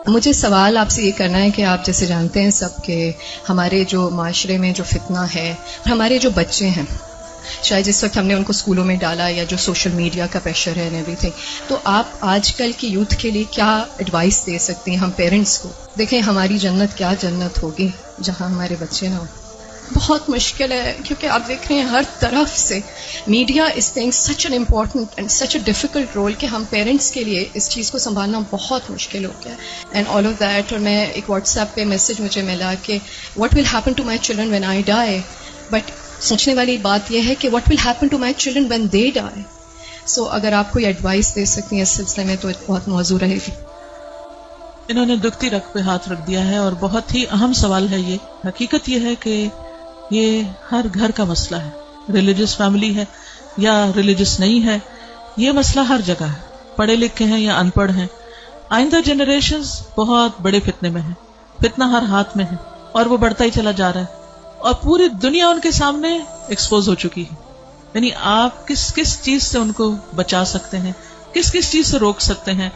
مجھے سوال آپ سے یہ کرنا ہے کہ آپ جیسے جانتے ہیں سب کہ ہمارے جو معاشرے میں جو فتنہ ہے، ہمارے جو بچے ہیں، شاید جس وقت ہم نے ان کو اسکولوں میں ڈالا یا جو سوشل میڈیا کا پریشر ہے اینڈ ایوری تھنگ، تو آپ آج کل کی یوتھ کے لیے کیا ایڈوائس دے سکتے ہیں ہم پیرنٹس کو؟ دیکھیں ہماری جنت کیا جنت ہوگی جہاں ہمارے بچے نہ ہوں۔ بہت مشکل ہے کیونکہ آپ دیکھ رہے ہیں ہر طرف سے media is playing such an important and such a difficult role کہ ہم پیرنٹس کے لیے اس چیز کو سنبھالنا بہت مشکل ہو گیا ہے اینڈ آل آف دیٹ۔ اور میں ایک واٹس ایپ پہ میسج مجھے ملا کہ what will happen to my children when I die, but سوچنے والی بات یہ ہے کہ what will happen to my children when they die. So اگر آپ کوئی ایڈوائس دے سکتی ہیں اس سلسلے میں تو بہت موزوں رہے گی۔ انہوں نے دکھتی رگ پہ ہاتھ رکھ دیا ہے اور بہت ہی اہم سوال ہے یہ۔ حقیقت یہ ہے کہ یہ ہر گھر کا مسئلہ ہے، ریلیجس فیملی ہے یا ریلیجس نہیں ہے، یہ مسئلہ ہر جگہ ہے، پڑھے لکھے ہیں یا ان پڑھ ہیں۔ آئندہ جنریشنز بہت بڑے فتنے میں ہیں، فتنہ ہر ہاتھ میں ہے اور وہ بڑھتا ہی چلا جا رہا ہے اور پوری دنیا ان کے سامنے ایکسپوز ہو چکی ہے۔ یعنی آپ کس کس چیز سے ان کو بچا سکتے ہیں، کس کس چیز سے روک سکتے ہیں؟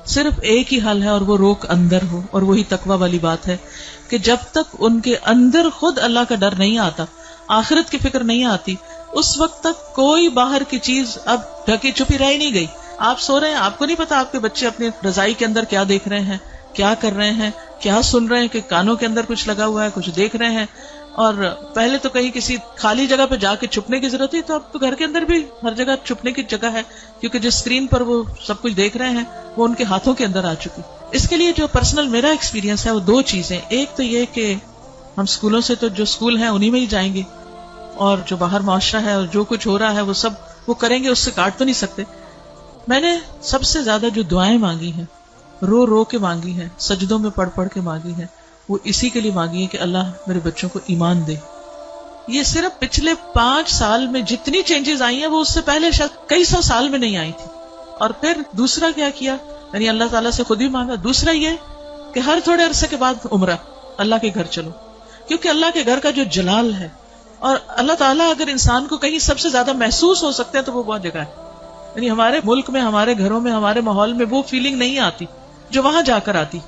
صرف ایک ہی حل ہے اور وہ روک اندر ہو، اور وہی تقویٰ والی بات ہے کہ جب تک ان کے اندر خود اللہ کا ڈر نہیں آتا، آخرت کی فکر نہیں آتی، اس وقت تک کوئی باہر کی چیز اب ڈھکی چھپی رہ ہی نہیں گئی۔ آپ سو رہے ہیں، آپ کو نہیں پتا آپ کے بچے اپنی رضائی کے اندر کیا دیکھ رہے ہیں، کیا کر رہے ہیں، کیا سن رہے ہیں، کہ کانوں کے اندر کچھ لگا ہوا ہے، کچھ دیکھ رہے ہیں۔ اور پہلے تو کہیں کسی خالی جگہ پہ جا کے چھپنے کی ضرورت تھی، تو اب تو گھر کے اندر بھی ہر جگہ چھپنے کی جگہ ہے، کیونکہ جس اسکرین پر وہ سب کچھ دیکھ رہے ہیں وہ ان کے ہاتھوں کے اندر آ چکی۔ اس کے لیے جو پرسنل میرا ایکسپیرینس ہے وہ دو چیزیں، ایک تو یہ کہ ہم اسکولوں سے تو جو اسکول ہیں انہی میں ہی جائیں گے، اور جو باہر معاشرہ ہے اور جو کچھ ہو رہا ہے وہ سب وہ کریں گے، اس سے کاٹ تو نہیں سکتے۔ میں نے سب سے زیادہ جو دعائیں مانگی ہیں، رو رو کے مانگی ہیں، سجدوں میں پڑھ پڑھ کے مانگی ہیں، وہ اسی کے لیے مانگی ہے کہ اللہ میرے بچوں کو ایمان دے۔ یہ صرف پچھلے 5 سال میں جتنی چینجز آئی ہیں وہ اس سے پہلے شاید کئی 100 سال میں نہیں آئی تھی۔ اور پھر دوسرا کیا کیا، یعنی اللہ تعالیٰ سے خود ہی مانگا۔ دوسرا یہ کہ ہر تھوڑے عرصے کے بعد عمرہ، اللہ کے گھر چلو، کیونکہ اللہ کے گھر کا جو جلال ہے، اور اللہ تعالیٰ اگر انسان کو کہیں سب سے زیادہ محسوس ہو سکتے ہیں تو وہ بہت جگہ ہے۔ یعنی ہمارے ملک میں، ہمارے گھروں میں، ہمارے ماحول میں وہ فیلنگ نہیں آتی جو وہاں جا کر آتی۔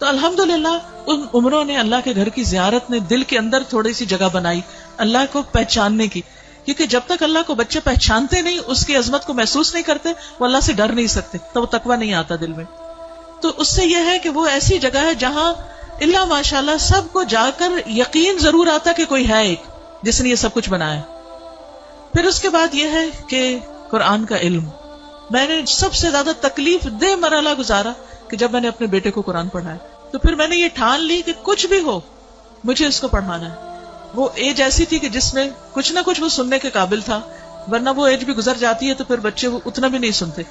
تو الحمدللہ ان عمروں نے، اللہ کے گھر کی زیارت نے دل کے اندر تھوڑی سی جگہ بنائی اللہ کو پہچاننے کی، کیونکہ جب تک اللہ کو بچے پہچانتے نہیں، اس کی عظمت کو محسوس نہیں کرتے، وہ اللہ سے ڈر نہیں سکتے، تو وہ تقویٰ نہیں آتا دل میں۔ تو اس سے یہ ہے کہ وہ ایسی جگہ ہے جہاں اللہ ماشاءاللہ سب کو جا کر یقین ضرور آتا کہ کوئی ہے ایک جس نے یہ سب کچھ بنایا۔ پھر اس کے بعد یہ ہے کہ قرآن کا علم، میں نے سب سے زیادہ تکلیف دہ مرحلہ گزارا کہ جب میں نے اپنے بیٹے کو قرآن پڑھایا، تو پھر میں نے یہ ٹھان لی کہ کچھ بھی ہو مجھے اس کو پڑھانا ہے۔ وہ ایج ایسی تھی کہ جس میں کچھ نہ کچھ وہ سننے کے قابل تھا، ورنہ وہ ایج بھی گزر جاتی ہے تو پھر بچے وہ اتنا بھی نہیں سنتے۔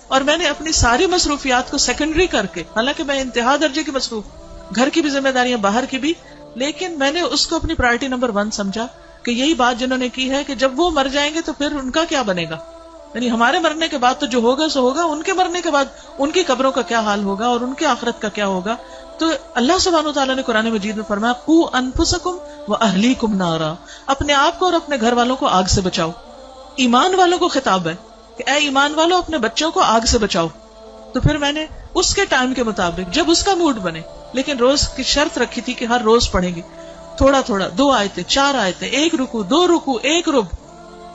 اور میں نے اپنی ساری مصروفیات کو سیکنڈری کر کے، حالانکہ میں انتہا درجے کی مصروف، گھر کی بھی ذمہ داریاں، باہر کی بھی، لیکن میں نے اس کو اپنی پرائرٹی نمبر 1 سمجھا کہ یہی بات جنہوں نے کی ہے کہ جب وہ مر جائیں گے تو پھر ان کا کیا بنے گا، یعنی ہمارے مرنے کے بعد تو جو ہوگا سو ہوگا، ان کے مرنے کے بعد ان کی قبروں کا کیا حال ہوگا اور ان کی آخرت کا کیا ہوگا۔ تو اللہ سبحانہ وتعالیٰ نے قرآن مجید میں فرمایا قوا انفسکم واہلیکم نارا، اپنے آپ کو اور اپنے گھر والوں کو آگ سے بچاؤ۔ ایمان والوں کو خطاب ہے کہ اے ایمان والوں اپنے بچوں کو آگ سے بچاؤ۔ تو پھر میں نے اس کے ٹائم کے مطابق، جب اس کا موڈ بنے، لیکن روز کی شرط رکھی تھی کہ ہر روز پڑھیں گے تھوڑا تھوڑا، 2 آیتیں 4 آیتیں، 1 رکوع 2 رکوع 1 رب،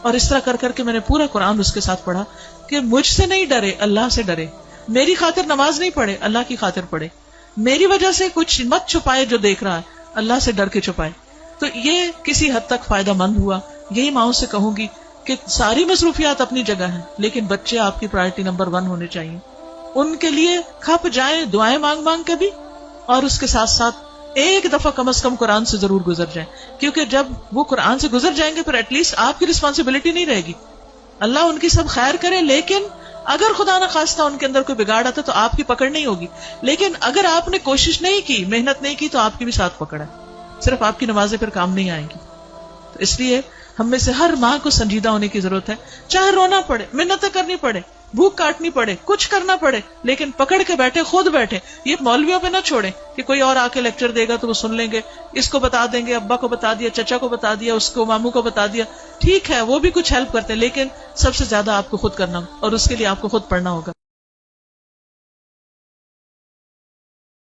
اور اس طرح کر کر کے میں نے پورا قرآن اس کے ساتھ پڑھا کہ مجھ سے نہیں ڈرے، اللہ سے ڈرے، میری خاطر نماز نہیں پڑھے، اللہ کی خاطر پڑھے، میری وجہ سے کچھ مت چھپائے جو دیکھ رہا ہے، اللہ سے ڈر کے چھپائے۔ تو یہ کسی حد تک فائدہ مند ہوا۔ یہی ماؤں سے کہوں گی کہ ساری مصروفیات اپنی جگہ ہیں، لیکن بچے آپ کی پرائرٹی نمبر 1 ہونے چاہیے۔ ان کے لیے کھپ جائیں دعائیں مانگ مانگ کے بھی، اور اس کے ساتھ ساتھ ایک دفعہ کم از کم قرآن سے ضرور گزر جائیں، کیونکہ جب وہ قرآن سے گزر جائیں گے پھر ایٹ لیسٹ آپ کی رسپانسبلٹی نہیں رہے گی۔ اللہ ان کی سب خیر کرے، لیکن اگر خدا نہ خواستہ ان کے اندر کوئی بگاڑ آتا تو آپ کی پکڑ نہیں ہوگی، لیکن اگر آپ نے کوشش نہیں کی، محنت نہیں کی، تو آپ کی بھی ساتھ پکڑ ہے، صرف آپ کی نمازیں پھر کام نہیں آئیں گی۔ تو اس لیے ہم میں سے ہر ماں کو سنجیدہ ہونے کی ضرورت ہے، چاہے رونا پڑے، محنتیں کرنی پڑے، بھوک کاٹنی پڑے، کچھ کرنا پڑے، لیکن پکڑ کے بیٹھے، خود بیٹھے۔ یہ مولویوں پہ نہ چھوڑیں کہ کوئی اور آ کے لیکچر دے گا تو وہ سن لیں گے، اس کو بتا دیں گے، ابا کو بتا دیا، چچا کو بتا دیا، اس کو ماموں کو بتا دیا، ٹھیک ہے وہ بھی کچھ ہیلپ کرتے ہیں، لیکن سب سے زیادہ آپ کو خود کرنا، اور اس کے لیے آپ کو خود پڑھنا ہوگا۔